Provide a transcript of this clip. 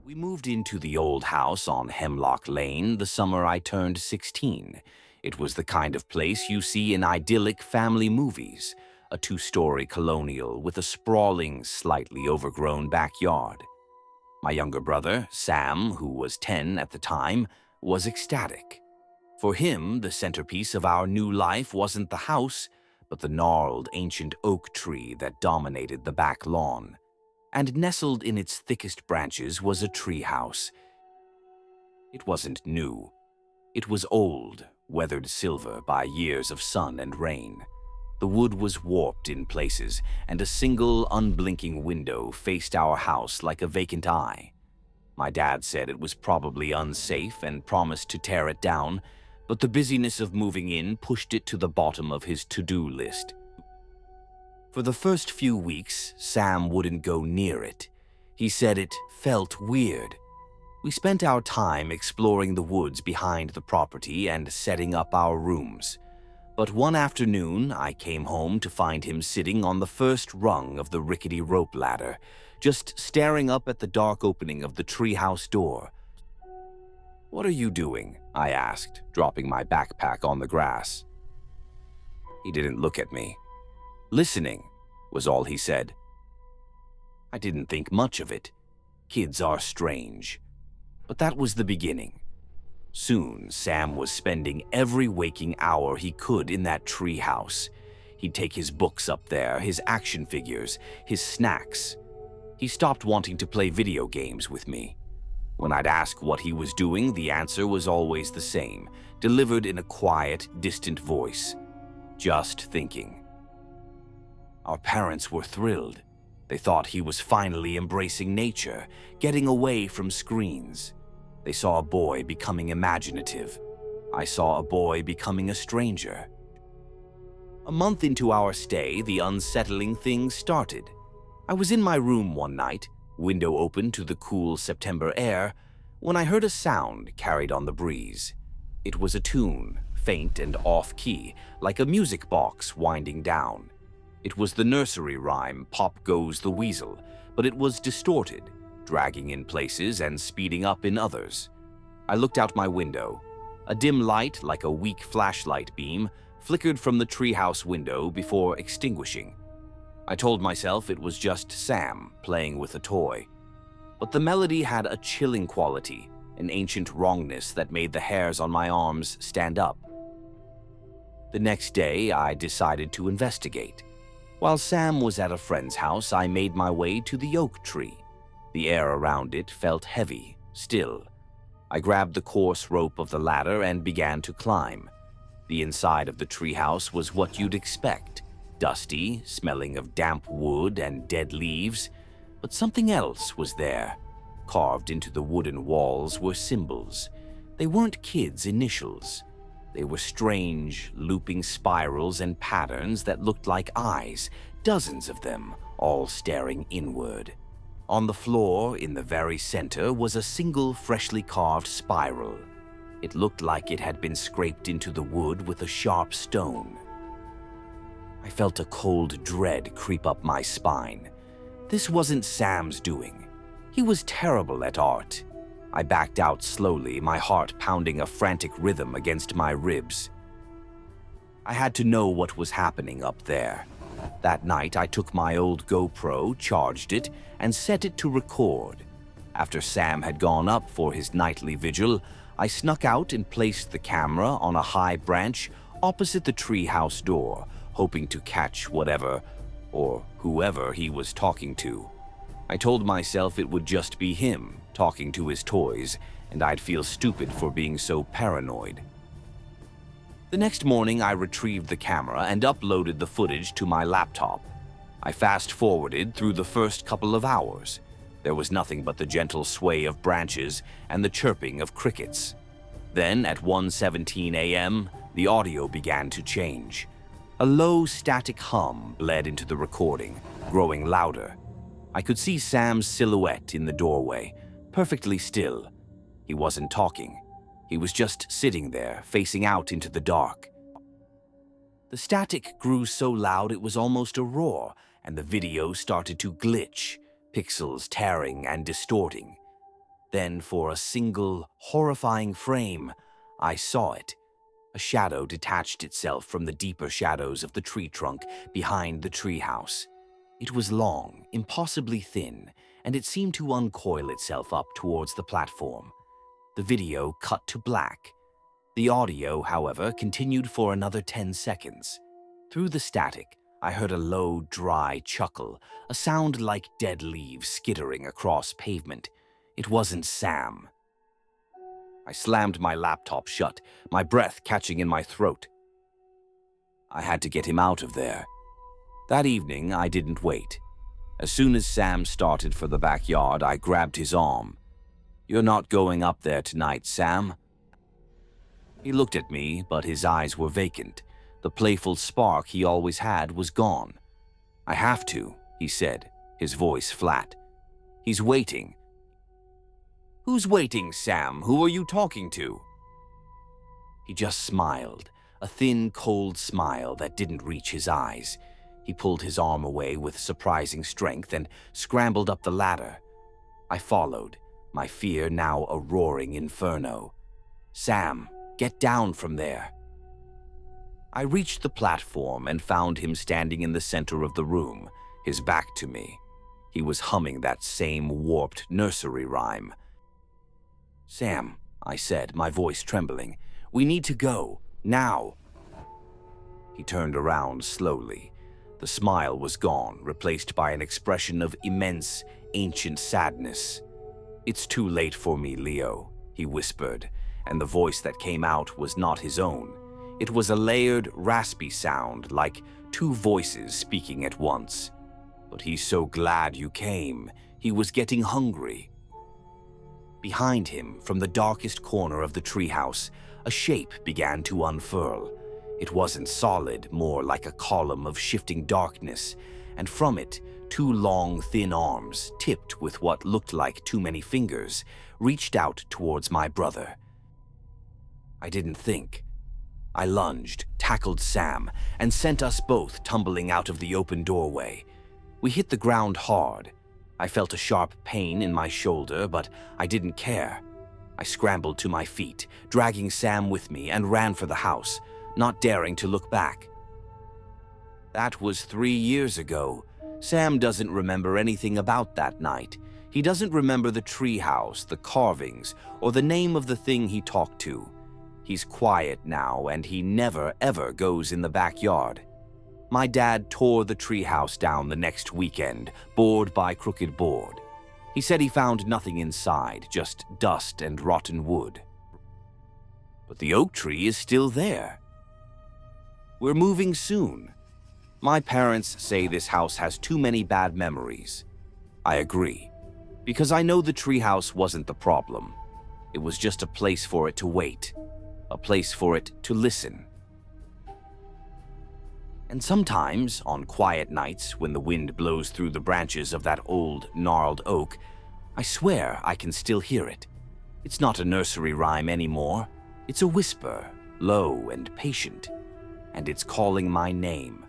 We moved into the old house on Hemlock Lane the summer I turned 16. It was the kind of place you see in idyllic family movies, a two-story colonial with a sprawling, slightly overgrown backyard. My younger brother, Sam, who was 10 at the time, was ecstatic. For him, the centerpiece of our new life wasn't the house, but the gnarled ancient oak tree that dominated the back lawn. And nestled in its thickest branches was a treehouse. It wasn't new. It was old, weathered silver by years of sun and rain. The wood was warped in places, and a single, unblinking window faced our house like a vacant eye. My dad said it was probably unsafe and promised to tear it down, but the busyness of moving in pushed it to the bottom of his to-do list. For the first few weeks, Sam wouldn't go near it. He said it felt weird. We spent our time exploring the woods behind the property and setting up our rooms. But one afternoon, I came home to find him sitting on the first rung of the rickety rope ladder, just staring up at the dark opening of the treehouse door. "What are you doing?" I asked, dropping my backpack on the grass. He didn't look at me. "Listening," was all he said. I didn't think much of it. Kids are strange. But that was the beginning. Soon, Sam was spending every waking hour he could in that treehouse. He'd take his books up there, his action figures, his snacks. He stopped wanting to play video games with me. When I'd ask what he was doing, the answer was always the same, delivered in a quiet, distant voice. "Just thinking." Our parents were thrilled. They thought he was finally embracing nature, getting away from screens. They saw a boy becoming imaginative. I saw a boy becoming a stranger. A month into our stay, the unsettling things started. I was in my room one night, window open to the cool September air, when I heard a sound carried on the breeze. It was a tune, faint and off-key, like a music box winding down. It was the nursery rhyme, "Pop Goes the Weasel," but it was distorted, dragging in places and speeding up in others. I looked out my window. A dim light, like a weak flashlight beam, flickered from the treehouse window before extinguishing. I told myself it was just Sam playing with a toy. But the melody had a chilling quality, an ancient wrongness that made the hairs on my arms stand up. The next day, I decided to investigate. While Sam was at a friend's house, I made my way to the oak tree. The air around it felt heavy, still. I grabbed the coarse rope of the ladder and began to climb. The inside of the treehouse was what you'd expect, dusty, smelling of damp wood and dead leaves, but something else was there. Carved into the wooden walls were symbols. They weren't kids' initials. They were strange, looping spirals and patterns that looked like eyes, dozens of them, all staring inward. On the floor, in the very center, was a single freshly carved spiral. It looked like it had been scraped into the wood with a sharp stone. I felt a cold dread creep up my spine. This wasn't Sam's doing. He was terrible at art. I backed out slowly, my heart pounding a frantic rhythm against my ribs. I had to know what was happening up there. That night, I took my old GoPro, charged it, and set it to record. After Sam had gone up for his nightly vigil, I snuck out and placed the camera on a high branch opposite the treehouse door, hoping to catch whatever or whoever he was talking to. I told myself it would just be him talking to his toys, and I'd feel stupid for being so paranoid. The next morning, I retrieved the camera and uploaded the footage to my laptop. I fast-forwarded through the first couple of hours. There was nothing but the gentle sway of branches and the chirping of crickets. Then, at 1:17 a.m., the audio began to change. A low, static hum bled into the recording, growing louder. I could see Sam's silhouette in the doorway, perfectly still. He wasn't talking. He was just sitting there, facing out into the dark. The static grew so loud it was almost a roar, and the video started to glitch, pixels tearing and distorting. Then, for a single, horrifying frame, I saw it. A shadow detached itself from the deeper shadows of the tree trunk behind the treehouse. It was long, impossibly thin, and it seemed to uncoil itself up towards the platform. The video cut to black. The audio, however, continued for another 10 seconds. Through the static, I heard a low, dry chuckle, a sound like dead leaves skittering across pavement. It wasn't Sam. I slammed my laptop shut, my breath catching in my throat. I had to get him out of there. That evening, I didn't wait. As soon as Sam started for the backyard, I grabbed his arm. "You're not going up there tonight, Sam." He looked at me, but his eyes were vacant. The playful spark he always had was gone. "I have to," he said, his voice flat. "He's waiting." "Who's waiting, Sam? Who are you talking to?" He just smiled, a thin, cold smile that didn't reach his eyes. He pulled his arm away with surprising strength and scrambled up the ladder. I followed, my fear now a roaring inferno. "Sam, get down from there." I reached the platform and found him standing in the center of the room, his back to me. He was humming that same warped nursery rhyme. "Sam," I said, my voice trembling, "we need to go, now." He turned around slowly. The smile was gone, replaced by an expression of immense, ancient sadness. "It's too late for me, Leo," he whispered, and the voice that came out was not his own. It was a layered, raspy sound, like two voices speaking at once. "But he's so glad you came. He was getting hungry." Behind him, from the darkest corner of the treehouse, a shape began to unfurl. It wasn't solid, more like a column of shifting darkness, and from it, two long, thin arms, tipped with what looked like too many fingers, reached out towards my brother. I didn't think. I lunged, tackled Sam, and sent us both tumbling out of the open doorway. We hit the ground hard. I felt a sharp pain in my shoulder, but I didn't care. I scrambled to my feet, dragging Sam with me, and ran for the house, not daring to look back. That was 3 years ago. Sam doesn't remember anything about that night. He doesn't remember the treehouse, the carvings, or the name of the thing he talked to. He's quiet now, and he never, ever goes in the backyard. My dad tore the treehouse down the next weekend, board by crooked board. He said he found nothing inside, just dust and rotten wood. But the oak tree is still there. We're moving soon. My parents say this house has too many bad memories. I agree, because I know the treehouse wasn't the problem. It was just a place for it to wait, a place for it to listen. And sometimes, on quiet nights when the wind blows through the branches of that old, gnarled oak, I swear I can still hear it. It's not a nursery rhyme anymore. It's a whisper, low and patient, and it's calling my name.